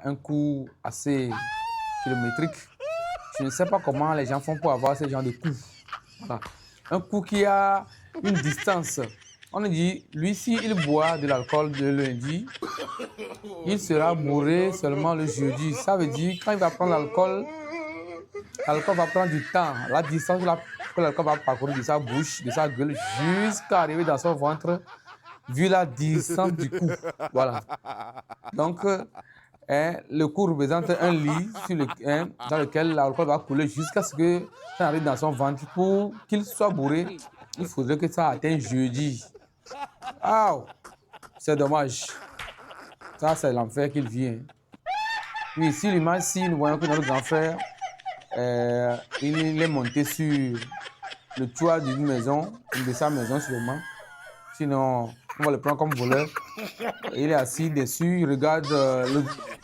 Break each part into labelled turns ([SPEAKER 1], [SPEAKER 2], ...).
[SPEAKER 1] un coût assez kilométrique. Je ne sais pas comment les gens font pour avoir ce genre de coût. Voilà. Un coût qui a une distance. On dit, lui, s'il boit de l'alcool le lundi, il sera bourré seulement le jeudi. Ça veut dire, quand il va prendre l'alcool, l'alcool va prendre du temps. La distance que l'alcool va parcourir de sa bouche, de sa gueule, jusqu'à arriver dans son ventre, vu la distance du cou. Voilà. Donc, le cou représente un lit dans lequel l'alcool va couler jusqu'à ce que ça arrive dans son ventre. Pour qu'il soit bourré, il faudrait que ça atteigne jeudi. Ah, c'est dommage. Ça, c'est l'enfer qu'il vient. Oui, ici, l'image, si nous voyons que notre grand frère, il est monté sur le toit d'une maison, de sa maison sûrement. Sinon, on va le prendre comme voleur. Il est assis dessus, il regarde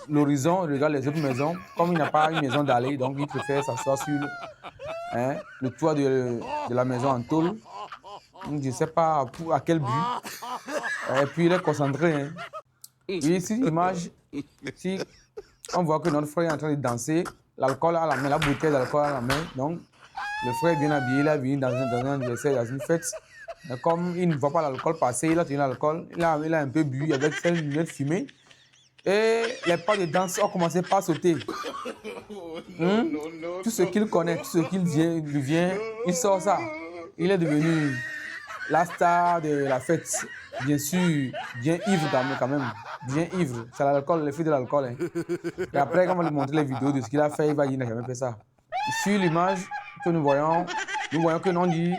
[SPEAKER 1] l'horizon, il regarde les autres maisons. Comme il n'a pas une maison d'aller, donc il préfère s'asseoir sur le toit de la maison en tôle. Je ne sais pas à quel but. Et puis il est concentré. Hein. Et ici, l'image, si on voit que notre frère est en train de danser, l'alcool à la main, la bouteille d'alcool à la main. Donc, le frère est bien habillé, il est venu dans un anniversaire, dans une fête. Mais comme il ne voit pas l'alcool passer, il a tenu l'alcool, il a un peu bu avec ses lunettes fumées. Et les pas de danse ont commencé par sauter. Tout ce qu'il connaît, tout ce qu'il devient, il sort ça. Il est devenu la star de la fête. Bien sûr, bien ivre quand même. Bien ivre. C'est l'alcool, l'effet de l'alcool. Hein. Et après, quand on va lui montrer les vidéos de ce qu'il a fait, il va dire qu'il n'a jamais fait ça. Sur l'image que nous voyons que l'on dit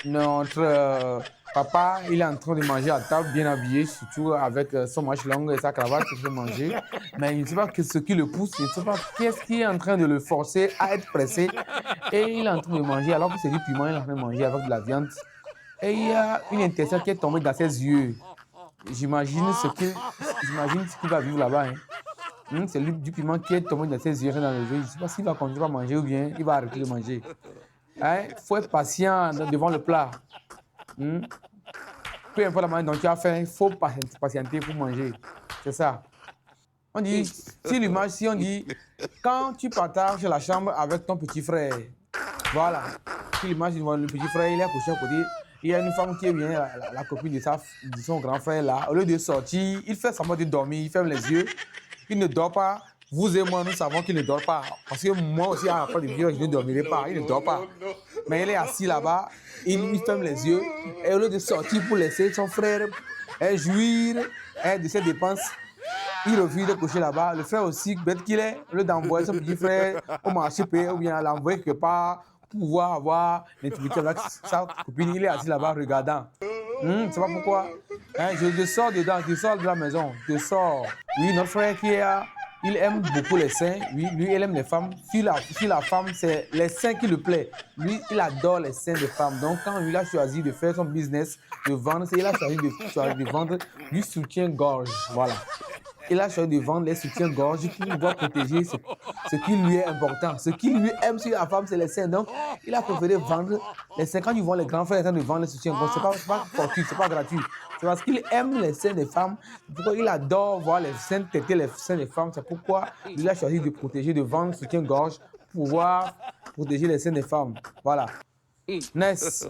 [SPEAKER 1] notre papa, il est en train de manger à table, bien habillé, surtout avec son manche longue et sa cravate pour manger. Mais il ne sait pas ce qui le pousse, il ne sait pas qu'est-ce qui est en train de le forcer à être pressé. Et il est en train de manger, alors que c'est du piment, il est en train de manger avec de la viande. Et il y a une intestine qui est tombée dans ses yeux. J'imagine ce qu'il va vivre là-bas. Hein. C'est du piment qui est tombé dans ses yeux, dans le jeu. Je ne sais pas s'il va continuer à manger ou bien il va arrêter de manger. Il faut être patient devant le plat. Peu importe la manière dont tu as fait, il faut patienter pour manger. C'est ça. On dit, si l'image, si on dit, quand tu partages la chambre avec ton petit frère, voilà. Si l'image, le petit frère, il est couché à côté, il y a une femme qui vient, la copine de son grand frère là, au lieu de sortir, il fait semblant de dormir, il ferme les yeux, il ne dort pas. Vous et moi, nous savons qu'il ne dort pas. Parce que moi aussi, à la fin du vidéo, je ne dormirai pas. Il ne dort pas. Mais il est assis là-bas, il ferme les yeux. Et au lieu de sortir pour laisser son frère jouir de ses dépenses, il refuse de coucher là-bas. Le frère aussi, bête qu'il est, au lieu d'envoyer son petit frère au marché ou bien l'envoyer quelque part pour pouvoir avoir l'intimité avec sa copine, il est assis là-bas regardant. C'est pas pourquoi. Je sors dedans, je sors de la maison, je sors. Oui, notre frère qui est là, il aime beaucoup les seins. Oui, lui, il aime les femmes. Si la femme, c'est les seins qui le plaît. Lui, il adore les seins des femmes. Donc, quand il a choisi de faire son business, de vendre, il a choisi de vendre du soutien-gorge. Voilà. Il a choisi de vendre les soutiens-gorge pour pouvoir protéger ce qui lui est important. Ce qui lui aime sur la femme, c'est les seins. Donc, il a préféré vendre les seins. Quand tu vois les grands frères en train de vendre les soutiens-gorge, c'est pas fortuit, c'est pas gratuit. C'est parce qu'il aime les seins des femmes. C'est pourquoi il adore voir les seins têter les seins des femmes. C'est pourquoi il a choisi de protéger, de vendre le soutien-gorge pour pouvoir protéger les seins des femmes. Voilà. Ness.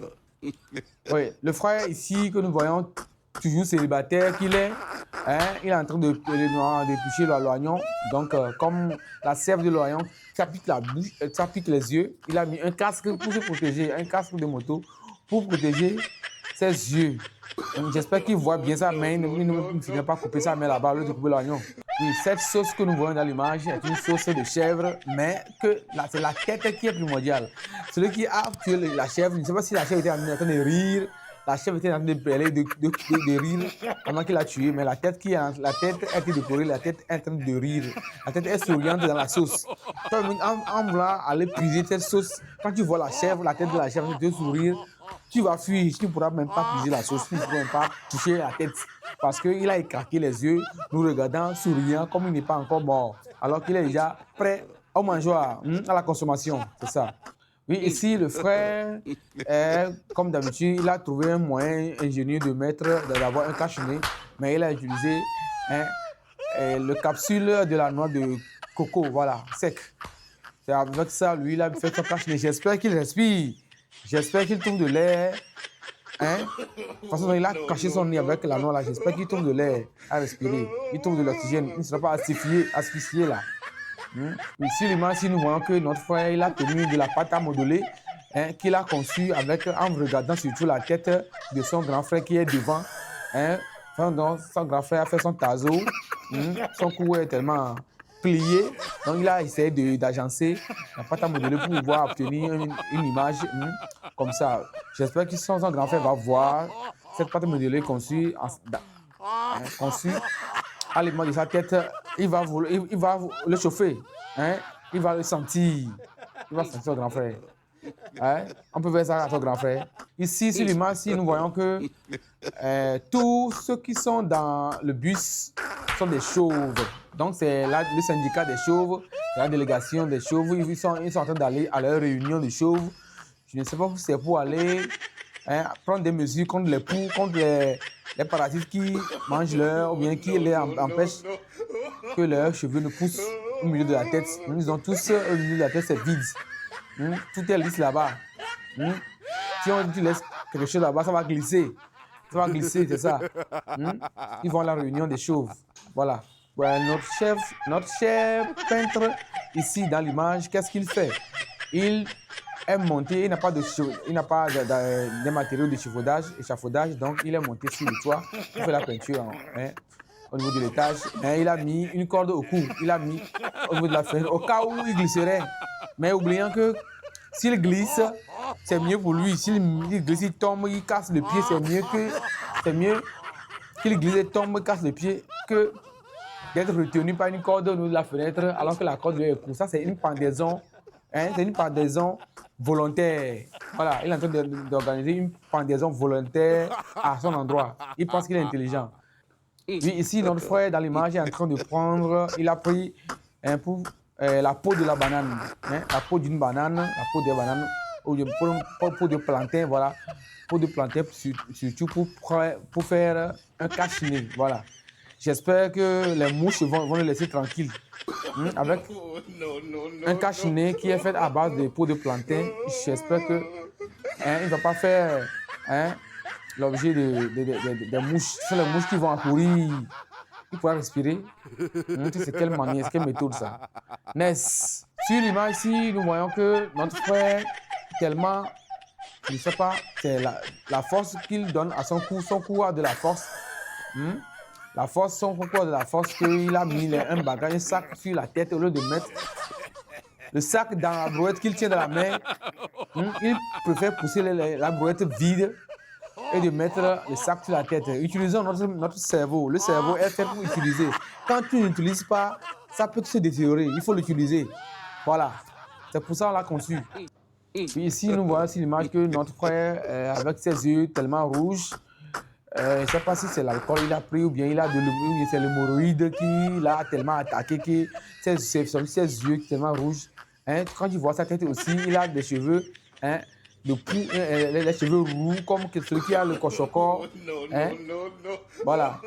[SPEAKER 1] Oui, le frère ici que nous voyons, toujours célibataire qu'il est, il est en train de toucher l'oignon. Donc, comme la sève de l'oignon, ça pique la bouche, ça pique les yeux, il a mis un casque pour se protéger, un casque de moto pour protéger ses yeux. J'espère qu'il voit bien sa main, il ne finit pas couper sa main là-bas, au lieu de couper l'oignon. Oui, cette sauce que nous voyons dans l'image est une sauce de chèvre, mais c'est la tête qui est primordiale. Celui qui a tué la chèvre, je ne sais pas si la chèvre était en train de rire. La chèvre était en train de parler, de rire pendant qu'il l'a tué, mais la tête est décorée, la tête est en train de rire. La tête est souriante dans la sauce. En voulant aller puiser cette sauce, quand tu vois la chèvre, la tête de la chèvre te sourire, tu vas fuir, tu ne pourras même pas puiser la sauce, tu ne pourras même pas toucher la tête. Parce qu'il a écarqué les yeux, nous regardant, souriant, comme il n'est pas encore mort. Alors qu'il est déjà prêt au mangeoire, à la consommation, c'est ça. Oui, ici, le frère, comme d'habitude, il a trouvé un moyen ingénieux d'avoir un cache-nez, mais il a utilisé le capsule de la noix de coco, voilà, sec. C'est avec ça, lui, il a fait son cache-nez. J'espère qu'il respire. J'espère qu'il trouve de l'air. Hein? De toute façon, il a caché son nez avec la noix là. J'espère qu'il trouve de l'air à respirer. Il trouve de l'oxygène. Il ne sera pas asphyxié là. Ici, l'image, si nous voyons que notre frère, il a tenu de la pâte à modeler, hein, qu'il a conçu avec, en regardant surtout la tête de son grand frère qui est devant. Hein. Donc, son grand frère a fait son tazo. Son cou est tellement plié. Donc, il a essayé d'agencer la pâte à modeler pour pouvoir obtenir une image comme ça. J'espère que son grand frère va voir cette pâte à modeler conçue à l'image de sa tête. Il va le chauffer. Hein? Il va le sentir. Il va sentir son grand frère. Hein? On peut faire ça à son grand frère. Ici, sur l'image, nous voyons que tous ceux qui sont dans le bus sont des chauves. Donc, c'est le syndicat des chauves, la délégation des chauves. Ils sont en train d'aller à leur réunion de chauves. Je ne sais pas si c'est pour aller prendre des mesures contre les poux, contre les parasites qui mangent leur, ou bien qui les empêchent que leurs cheveux ne poussent au milieu de la tête. Ils ont tous au milieu de la tête, c'est vide. Tout est lisse là-bas. Si tu laisses quelque chose là-bas, ça va glisser. Ça va glisser, c'est ça. Ils vont à la réunion des chauves. Voilà. Notre cher peintre, ici dans l'image, qu'est-ce qu'il fait? Il est monté, il n'a pas de matériaux d'échafaudage, donc il est monté sur le toit pour faire la peinture au niveau de l'étage. Il a mis une corde au cou, il a mis au niveau de la fenêtre, au cas où il glisserait. Mais oubliant que s'il glisse, c'est mieux pour lui. S'il glisse, il tombe, il casse le pied, c'est mieux qu'il glisse, il tombe, il casse le pied que d'être retenu par une corde au niveau de la fenêtre alors que la corde lui est courte. Ça, c'est une pendaison. C'est une pendaison volontaire. Voilà, il est en train d'organiser une pendaison volontaire à son endroit. Il pense qu'il est intelligent. Oui, ici, notre frère, dans l'image, est en train de prendre, il a pris la peau de la banane, la peau d'une banane, la peau des bananes, ou peau de plantain, voilà, peau de plantain, surtout pour faire un cache-nez, voilà. J'espère que les mouches vont le laisser tranquille. Avec un cache-nez qui est fait à base de peau de plantain, j'espère qu'il ne va pas faire l'objet des mouches. Ce sont les mouches qui vont accourir. Il pourra respirer. C'est quelle manière, c'est quelle méthode ça. Ness. Sur l'image ici, nous voyons que notre frère, tellement, je ne sais pas, c'est la force qu'il donne à son cou. Son cou a de la force. La force, son cou a de la force qu'il a mis un bagage, un sac sur la tête au lieu de mettre le sac dans la brouette qu'il tient dans la main. Il préfère pousser la brouette vide et de mettre le sac sur la tête. Utilisons notre cerveau. Le cerveau est fait pour utiliser. Quand tu n'utilises pas, ça peut se détériorer. Il faut l'utiliser. Voilà. C'est pour ça qu'on l'a conçu. Puis ici, nous voyons sur l'image que notre frère, avec ses yeux tellement rouges, je ne sais pas si c'est l'alcool qu'il a pris ou bien c'est l'hémorroïde qui l'a tellement attaqué que ses yeux tellement rouges. Quand tu vois sa tête aussi, il a des cheveux, les cheveux roux comme celui qui a le cochocor. Voilà.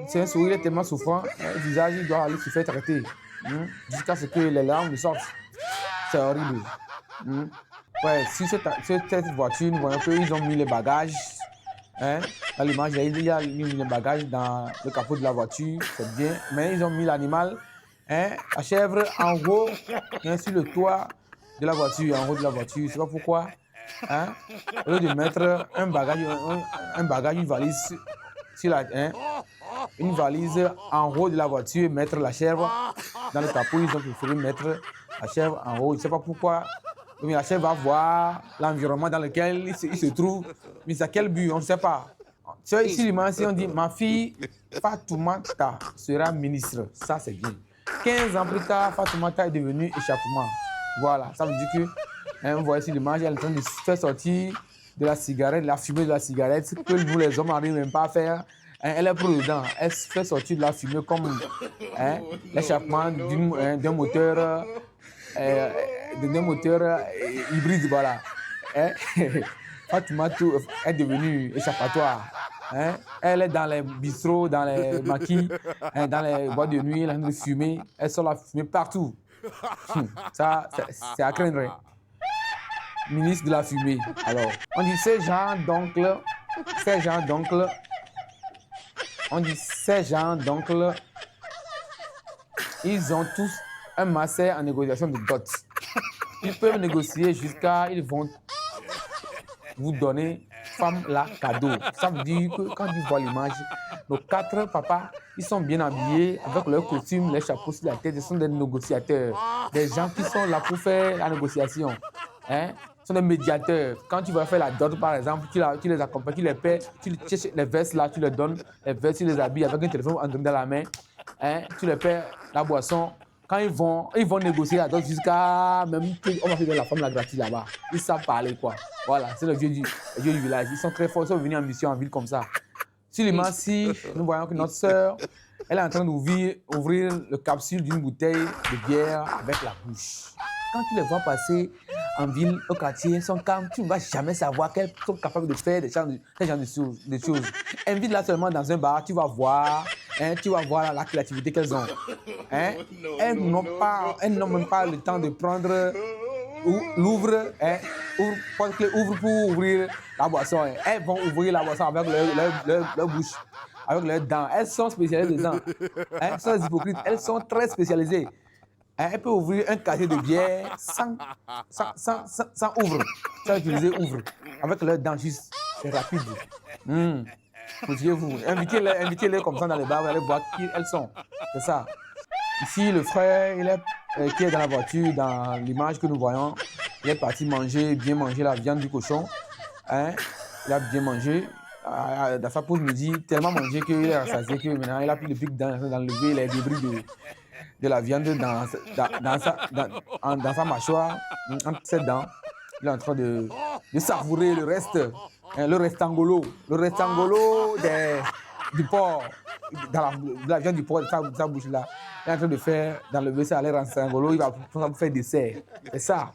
[SPEAKER 1] C'est un sourire, il est tellement souffrant. Le visage, il doit aller se faire traiter jusqu'à ce que les larmes sortent. C'est horrible. Ouais, sur cette voiture, nous voyons qu'ils ont mis les bagages. Dans l'image, il y a mis les bagages dans le capot de la voiture, c'est bien. Mais ils ont mis l'animal, la chèvre en haut, sur le toit de la voiture, en haut de la voiture. Je ne sais pas pourquoi. Au lieu de mettre un bagage, une valise sur une valise en haut de la voiture et mettre la chèvre dans le capot, ils ont préféré mettre la chèvre en haut. Je ne sais pas pourquoi. Mais la chèvre va voir l'environnement dans lequel il se trouve. Mais c'est à quel but? On ne sait pas. Ici, l'image, on dit ma fille Fatoumata sera ministre. Ça, c'est bien. 15 ans plus tard, Fatoumata est devenue échappement. Voilà, ça veut dire que, vous voyez ici l'image, elle est en train de faire sortir de la cigarette, la fumée de la cigarette, que nous, les hommes, n'arrivent même pas à faire. Elle est prudente. Elle fait sortir de la fumée comme l'échappement d'un moteur. D'un moteur hybride, voilà. Fatoumata est devenue échappatoire. Hein? Elle est dans les bistrots, dans les maquis, hein, dans les boîtes de nuit, elle est en train de fumer. Elle sort la fumée partout. Ça, c'est à craindre. Hein. Ministre de la fumée. Alors, on dit ces gens d'oncles, ils ont tous un master en négociation de dot. Ils peuvent négocier jusqu'à, ils vont vous donner femme là cadeau. Ça veut dire que quand ils voient l'image, nos 4 papas, ils sont bien habillés avec leurs costumes, les chapeaux sur la tête. Ce sont des négociateurs, des gens qui sont là pour faire la négociation. Hein? Ce sont des médiateurs. Quand tu vas faire la dot, par exemple, tu les accompagnes, tu les paies, tu cherches les vestes là, tu les donnes, les vestes, tu les habilles avec un téléphone dans la main. Hein? Tu les paies la boisson. Quand ils vont négocier la dot jusqu'à même on va faire de la femme la gratuite là-bas. Ils savent parler quoi. Voilà, c'est le vieux du village. Ils sont très forts, ils sont venus en mission en ville comme ça. Seulement si nous voyons que notre sœur, elle est en train d'ouvrir le capsule d'une bouteille de bière avec la bouche. Quand tu les vois passer en ville, au quartier, ils sont calmes, tu ne vas jamais savoir qu'elles sont capables de faire ce genre de choses. Invite-la seulement dans un bar, tu vas voir la créativité qu'elles ont. Hein? Elles n'ont même pas le temps de prendre l'ouvre, hein? Ouvre pour ouvrir la boisson. Hein? Elles vont ouvrir la boisson avec leur bouche, avec leurs dents. Elles sont spécialisées dedans. Hein? Elles sont des hypocrites, elles sont très spécialisées. Elle peut ouvrir un casier de bière sans ouvre. Sans utiliser ouvre. Avec leurs dents juste. C'est rapide. Motivez-vous. Invitez-les comme ça dans les bars, vous allez voir qui elles sont. C'est ça. Ici, le frère, qui est dans la voiture, dans l'image que nous voyons, il est parti bien manger la viande du cochon. Hein? Il a bien mangé. Dans sa pause midi, tellement mangé qu'il est rassasié que maintenant, il a pris le pic d'enlever les débris de la viande dans sa mâchoire, entre ses dents. Il est en train de savourer le reste, hein, le restangolo du porc, de la viande du porc, de sa bouche là. Il est en train d'enlever ça, le restangolo, il va faire dessert. C'est ça.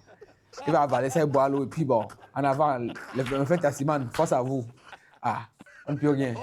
[SPEAKER 1] Il va avaler ça, boire l'eau et puis bon, en avant, le fait Tassiman, force à vous. Ah, on ne peut rien.